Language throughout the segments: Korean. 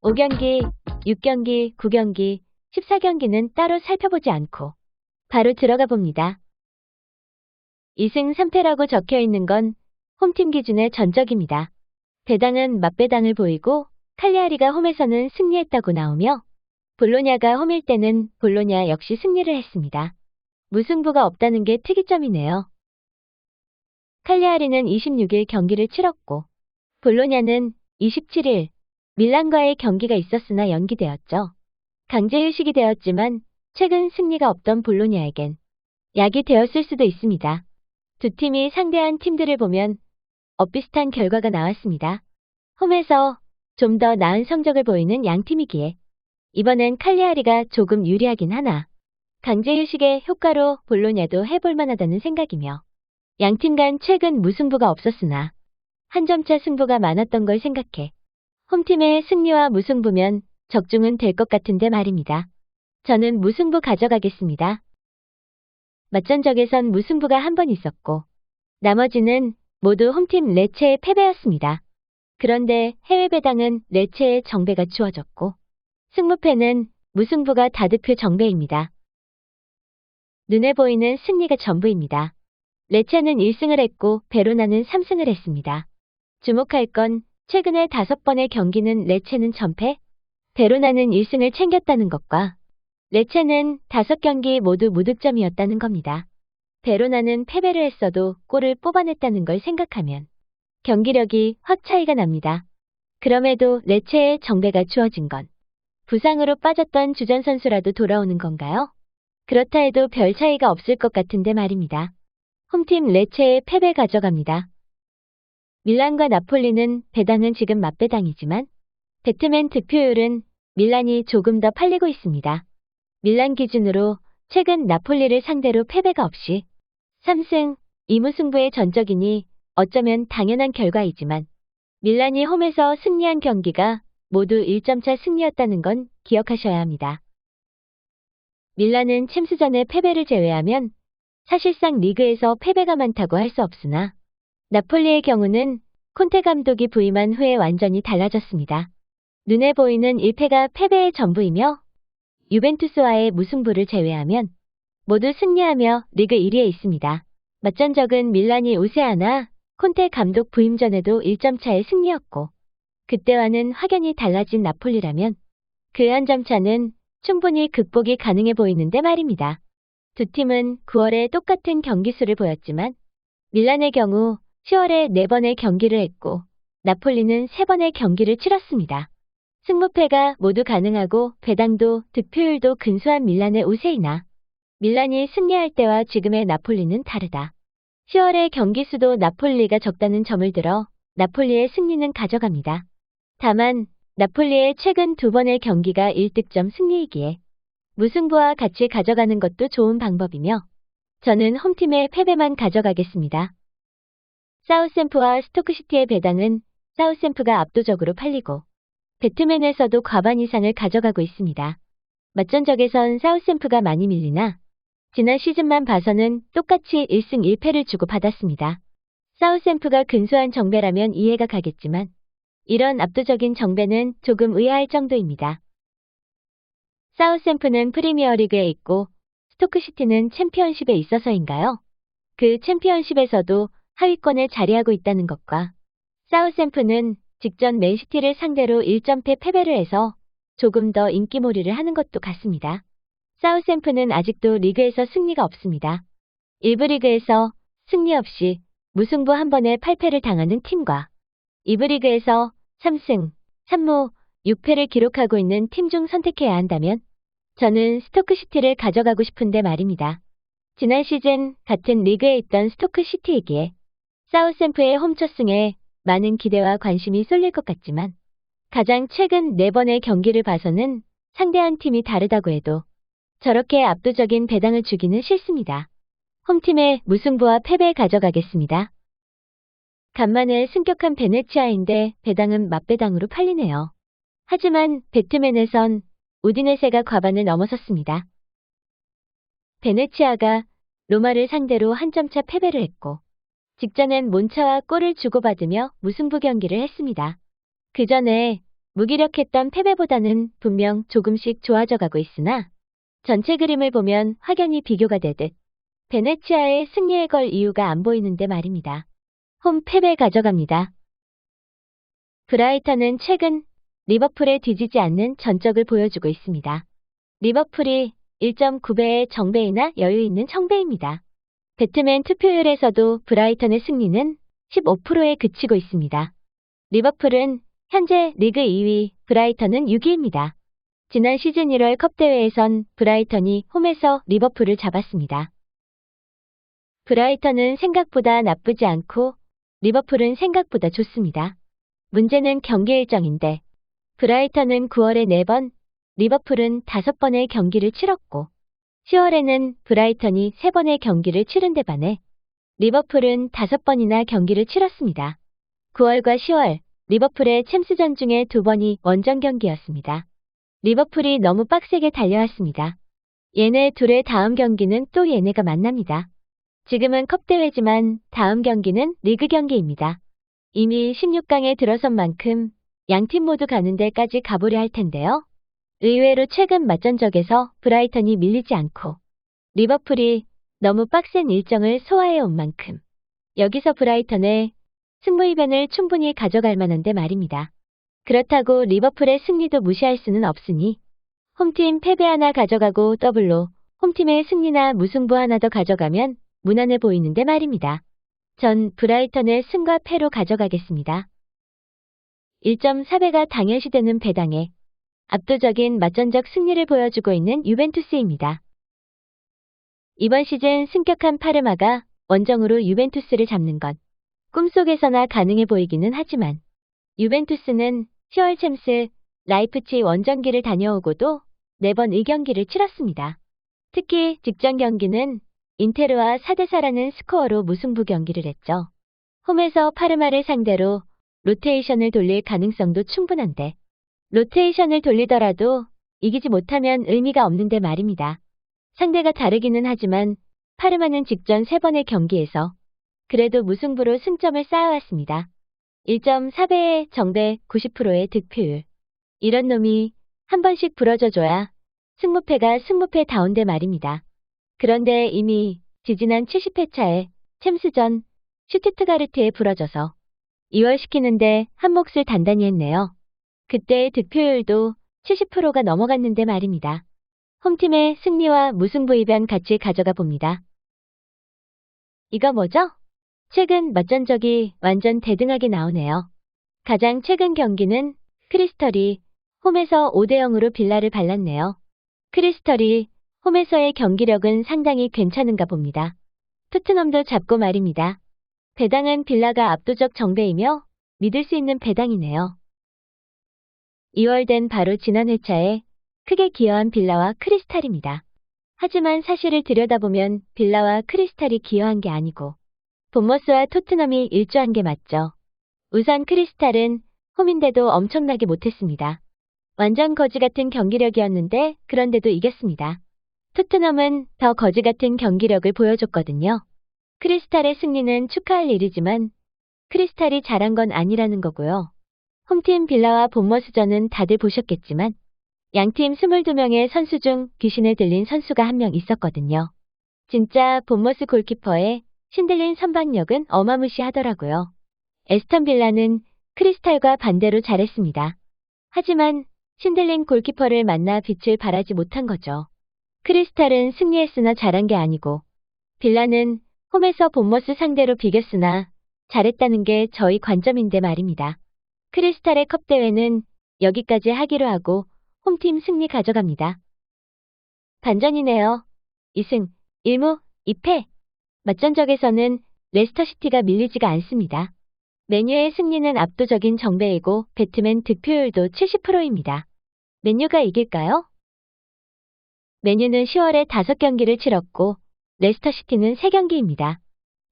5경기, 6경기, 9경기, 14경기는 따로 살펴보지 않고 바로 들어가 봅니다. 2승 3패라고 적혀 있는 건 홈팀 기준의 전적입니다. 배당은 맞배당을 보이고 칼리아리가 홈에서는 승리했다고 나오며 볼로냐가 홈일 때는 볼로냐 역시 승리를 했습니다. 무승부가 없다는 게 특이점이네요. 칼리아리는 26일 경기를 치렀고 볼로냐는 27일 밀란과의 경기가 있었으나 연기되었죠. 강제 휴식이 되었지만 최근 승리가 없던 볼로냐에겐 약이 되었을 수도 있습니다. 두 팀이 상대한 팀들을 보면 엇비슷한 결과가 나왔습니다. 홈에서 좀 더 나은 성적을 보이는 양 팀이기에 이번엔 칼리아리가 조금 유리하긴 하나 강제 휴식의 효과로 볼로냐도 해볼 만하다는 생각이며 양 팀 간 최근 무승부가 없었으나 한 점차 승부가 많았던 걸 생각해 홈팀의 승리와 무승부면 적중은 될 것 같은데 말입니다. 저는 무승부 가져가겠습니다. 맞전적에선 무승부가 한 번 있었고 나머지는 모두 홈팀 레체의 패배였습니다. 그런데 해외 배당은 레체의 정배가 주어졌고 승무패는 무승부가 다드크 정배입니다. 눈에 보이는 승리가 전부입니다. 레체는 1승을 했고 베로나는 3승을 했습니다. 주목할 건 최근에 5번의 경기는 레체는 전패, 베로나는 1승을 챙겼다는 것과 레체는 5경기 모두 무득점이었다는 겁니다. 베로나는 패배를 했어도 골을 뽑아냈다는 걸 생각하면 경기력이 확 차이가 납니다. 그럼에도 레체의 정배가 주어진 건 부상으로 빠졌던 주전 선수라도 돌아오는 건가요? 그렇다 해도 별 차이가 없을 것 같은데 말입니다. 홈팀 레체의 패배 가져갑니다. 밀란과 나폴리는 배당은 지금 맞배당이지만 배트맨 득표율은 밀란이 조금 더 팔리고 있습니다. 밀란 기준으로 최근 나폴리를 상대로 패배가 없이 3승 2무승부의 전적이니 어쩌면 당연한 결과이지만 밀란이 홈에서 승리한 경기가 모두 1점차 승리였다는 건 기억하셔야 합니다. 밀란은 챔스전의 패배를 제외하면 사실상 리그에서 패배가 많다고 할 수 없으나 나폴리의 경우는 콘테 감독이 부임한 후에 완전히 달라졌습니다. 눈에 보이는 1패가 패배의 전부이며 유벤투스와의 무승부를 제외하면 모두 승리하며 리그 1위에 있습니다. 맞전적은 밀란이 우세하나 콘테 감독 부임 전에도 1점 차의 승리였고 그때와는 확연히 달라진 나폴리라면 그 한 점 차는 충분히 극복이 가능해 보이는데 말입니다. 두 팀은 9월에 똑같은 경기 수를 보였지만 밀란의 경우 10월에 4번의 경기를 했고 나폴리는 3번의 경기를 치렀습니다. 승무패가 모두 가능하고 배당도 득표율도 근소한 밀란의 우세이나 밀란이 승리할 때와 지금의 나폴리는 다르다. 10월의 경기 수도 나폴리가 적다는 점을 들어 나폴리의 승리는 가져갑니다. 다만 나폴리의 최근 2번의 경기가 1득점 승리이기에 무승부와 같이 가져가는 것도 좋은 방법이며 저는 홈팀의 패배만 가져가겠습니다. 사우샘프와 스토크시티의 배당은 사우샘프가 압도적으로 팔리고 배트맨에서도 과반 이상을 가져가고 있습니다. 맞전적에선 사우샘프가 많이 밀리나 지난 시즌만 봐서는 똑같이 1승 1패를 주고받았습니다. 사우샘프가 근소한 정배라면 이해가 가겠지만 이런 압도적인 정배는 조금 의아할 정도입니다. 사우샘프는 프리미어리그에 있고 스토크시티는 챔피언십에 있어서인가요? 그 챔피언십에서도 하위권에 자리하고 있다는 것과 사우샘프는 직전 맨시티를 상대로 1점패 패배를 해서 조금 더 인기몰이를 하는 것도 같습니다. 사우샘프는 아직도 리그에서 승리가 없습니다. 일부 리그에서 승리 없이 무승부 한 번에 8패를 당하는 팀과 2부 리그에서 3승, 3무, 6패를 기록하고 있는 팀 중 선택해야 한다면 저는 스토크시티를 가져가고 싶은데 말입니다. 지난 시즌 같은 리그에 있던 스토크시티이기에 사우샘프의 홈 첫 승에 많은 기대와 관심이 쏠릴 것 같지만 가장 최근 4번의 경기를 봐서는 상대한 팀이 다르다고 해도 저렇게 압도적인 배당을 주기는 싫습니다. 홈팀의 무승부와 패배 가져가겠습니다. 간만에 승격한 베네치아인데 배당은 맞배당으로 팔리네요. 하지만 배트맨에선 우디네세가 과반을 넘어섰습니다. 베네치아가 로마를 상대로 한 점차 패배를 했고 직전엔 몬차와 골을 주고받으며 무승부 경기를 했습니다. 그 전에 무기력했던 패배보다는 분명 조금씩 좋아져가고 있으나 전체 그림을 보면 확연히 비교가 되듯 베네치아의 승리에 걸 이유가 안 보이는데 말입니다. 홈 패배 가져갑니다. 브라이턴은 최근 리버풀에 뒤지지 않는 전적을 보여주고 있습니다. 리버풀이 1.9배의 정배이나 여유 있는 청배입니다. 배트맨 투표율에서도 브라이턴의 승리는 15%에 그치고 있습니다. 리버풀은 현재 리그 2위, 브라이턴은 6위입니다. 지난 시즌 1월 컵 대회에선 브라이턴이 홈에서 리버풀을 잡았습니다. 브라이턴은 생각보다 나쁘지 않고 리버풀은 생각보다 좋습니다. 문제는 경기 일정인데 브라이턴은 9월에 4번, 리버풀은 5번의 경기를 치렀고 10월에는 브라이턴이 3번의 경기를 치른 데 반해 리버풀은 5번이나 경기를 치렀습니다. 9월과 10월 리버풀의 챔스전 중에 2번이 원정 경기였습니다. 리버풀이 너무 빡세게 달려왔습니다. 얘네 둘의 다음 경기는 또 얘네가 만납니다. 지금은 컵대회지만 다음 경기는 리그 경기입니다. 이미 16강에 들어선 만큼 양팀 모두 가는 데까지 가보려 할 텐데요. 의외로 최근 맞전적에서 브라이턴이 밀리지 않고 리버풀이 너무 빡센 일정을 소화해 온 만큼 여기서 브라이턴의 승부이변을 충분히 가져갈 만한데 말입니다. 그렇다고 리버풀의 승리도 무시할 수는 없으니 홈팀 패배 하나 가져가고 더블로 홈팀의 승리나 무승부 하나 더 가져가면 무난해 보이는데 말입니다. 전 브라이턴의 승과 패로 가져가겠습니다. 1.4배가 당연시되는 배당에 압도적인 맞전적 승리를 보여주고 있는 유벤투스입니다. 이번 시즌 승격한 파르마가 원정으로 유벤투스를 잡는 건 꿈속에서나 가능해 보이기는 하지만 유벤투스는 10월 챔스 라이프치 원정기를 다녀오고도 4번 1경기를 치렀습니다. 특히 직전 경기는 인테르와 4대4라는 스코어로 무승부 경기를 했죠. 홈에서 파르마를 상대로 로테이션을 돌릴 가능성도 충분한데 로테이션을 돌리더라도 이기지 못하면 의미가 없는데 말입니다. 상대가 다르기는 하지만 파르마는 직전 3번의 경기에서 그래도 무승부로 승점을 쌓아왔습니다. 1.4배의 정배 90%의 득표율. 이런 놈이 한 번씩 부러져줘야 승무패가 승무패다운데 말입니다. 그런데 이미 지지난 70회차에 챔스전 슈투트가르트에 부러져서 2월 시키는데 한 몫을 단단히 했네요. 그때의 득표율도 70%가 넘어갔는데 말입니다. 홈팀의 승리와 무승부 이변 같이 가져가 봅니다. 이거 뭐죠? 최근 맞전적이 완전 대등하게 나오네요. 가장 최근 경기는 크리스털이 홈에서 5대0으로 빌라를 발랐네요. 크리스털이 홈에서의 경기력은 상당히 괜찮은가 봅니다. 토트넘도 잡고 말입니다. 배당은 빌라가 압도적 정배이며 믿을 수 있는 배당이네요. 2월 된 바로 지난 회차에 크게 기여한 빌라와 크리스탈입니다. 하지만 사실을 들여다보면 빌라와 크리스탈이 기여한 게 아니고 본머스와 토트넘이 일조한 게 맞죠. 우선 크리스탈은 홈인데도 엄청나게 못했습니다. 완전 거지 같은 경기력이었는데 그런데도 이겼습니다. 토트넘은 더 거지 같은 경기력을 보여줬거든요. 크리스탈의 승리는 축하할 일이지만 크리스탈이 잘한 건 아니라는 거고요. 홈팀 빌라와 본머스전은 다들 보셨겠지만 양팀 22명의 선수 중 귀신에 들린 선수가 한 명 있었거든요. 진짜 본머스 골키퍼의 신들린 선방력은 어마무시하더라고요. 에스턴 빌라는 크리스탈과 반대로 잘했습니다. 하지만 신들린 골키퍼를 만나 빛을 발하지 못한 거죠. 크리스탈은 승리했으나 잘한 게 아니고 빌라는 홈에서 본머스 상대로 비겼으나 잘했다는 게 저희 관점인데 말입니다. 크리스탈의 컵대회는 여기까지 하기로 하고 홈팀 승리 가져갑니다. 반전이네요. 2승, 1무, 2패. 맞전적에서는 레스터시티가 밀리지가 않습니다. 맨유의 승리는 압도적인 정배이고 배트맨 득표율도 70%입니다. 맨유가 이길까요? 맨유는 10월에 5경기를 치렀고 레스터시티는 3경기입니다.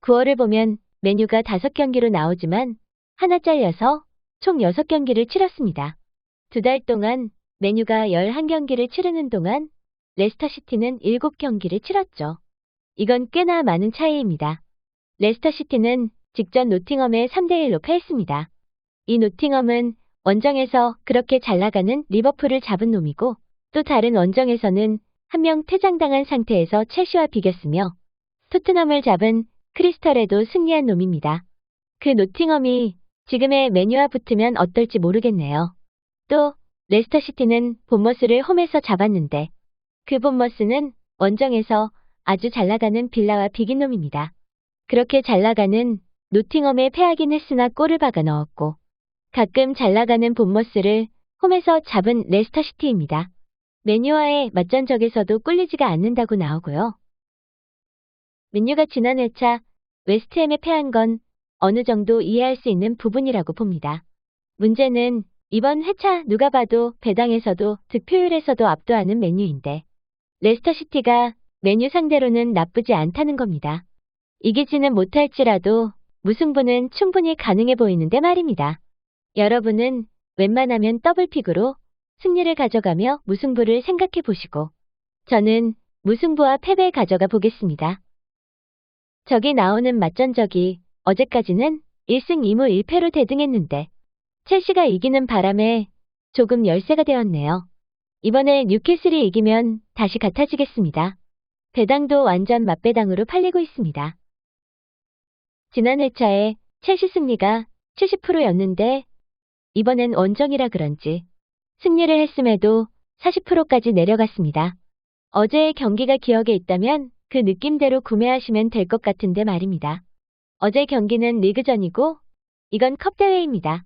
9월을 보면 맨유가 5경기로 나오지만 하나 잘려서 총 6경기를 치렀습니다. 2달 동안 맨유가 11경기를 치르는 동안 레스터시티는 7경기를 치렀죠. 이건 꽤나 많은 차이입니다. 레스터시티는 직전 노팅엄에 3대1로 패했습니다. 이 노팅엄은 원정에서 그렇게 잘 나가는 리버풀을 잡은 놈이고 또 다른 원정에서는 한 명 퇴장당한 상태에서 첼시와 비겼으며 토트넘을 잡은 크리스털에도 승리한 놈입니다. 그 노팅엄이 지금의 메뉴와 붙으면 어떨지 모르겠네요. 또 레스터시티는 본머스를 홈에서 잡았는데 그 본머스는 원정에서 아주 잘 나가는 빌라와 비긴 놈입니다. 그렇게 잘 나가는 노팅엄에 패하긴 했으나 골을 박아 넣었고 가끔 잘 나가는 본머스를 홈에서 잡은 레스터시티입니다. 맨유와의 맞전적에서도 꿀리지가 않는다고 나오고요. 맨유가 지난 회차 웨스트햄에 패한 건 어느 정도 이해할 수 있는 부분이라고 봅니다. 문제는 이번 회차 누가 봐도 배당에서도 득표율에서도 압도하는 맨유인데 레스터시티가 맨유 상대로는 나쁘지 않다는 겁니다. 이기지는 못할지라도 무승부는 충분히 가능해 보이는데 말입니다. 여러분은 웬만하면 더블픽으로 승리를 가져가며 무승부를 생각해 보시고 저는 무승부와 패배 가져가 보겠습니다. 저기 나오는 맞전적이 어제까지는 1승 2무 1패로 대등했는데 첼시가 이기는 바람에 조금 열세가 되었네요. 이번에 뉴캐슬이 이기면 다시 같아지겠습니다. 배당도 완전 맛배당으로 팔리고 있습니다. 지난 회차에 첼시 승리가 70%였는데 이번엔 원정이라 그런지 승리를 했음에도 40%까지 내려갔습니다. 어제의 경기가 기억에 있다면 그 느낌대로 구매하시면 될 것 같은데 말입니다. 어제 경기는 리그전이고 이건 컵대회입니다.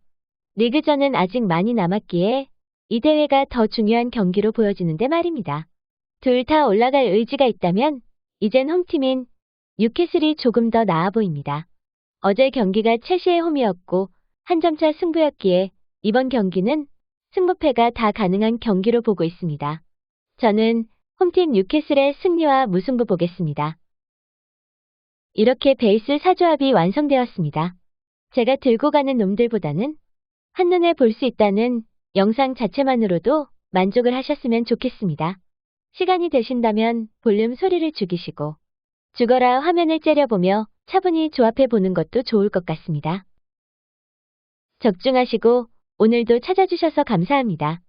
리그전은 아직 많이 남았기에 이 대회가 더 중요한 경기로 보여지는데 말입니다. 둘 다 올라갈 의지가 있다면 이젠 홈팀인 뉴캐슬이 조금 더 나아 보입니다. 어제 경기가 첼시의 홈이었고 한 점차 승부였기에 이번 경기는 승부패가 다 가능한 경기로 보고 있습니다. 저는 홈팀 뉴캐슬의 승리와 무승부 보겠습니다. 이렇게 베이스 4조합이 완성되었습니다. 제가 들고 가는 놈들보다는 한눈에 볼 수 있다는 영상 자체만으로도 만족을 하셨으면 좋겠습니다. 시간이 되신다면 볼륨 소리를 죽이시고 죽어라 화면을 째려보며 차분히 조합해 보는 것도 좋을 것 같습니다. 적중하시고 오늘도 찾아주셔서 감사합니다.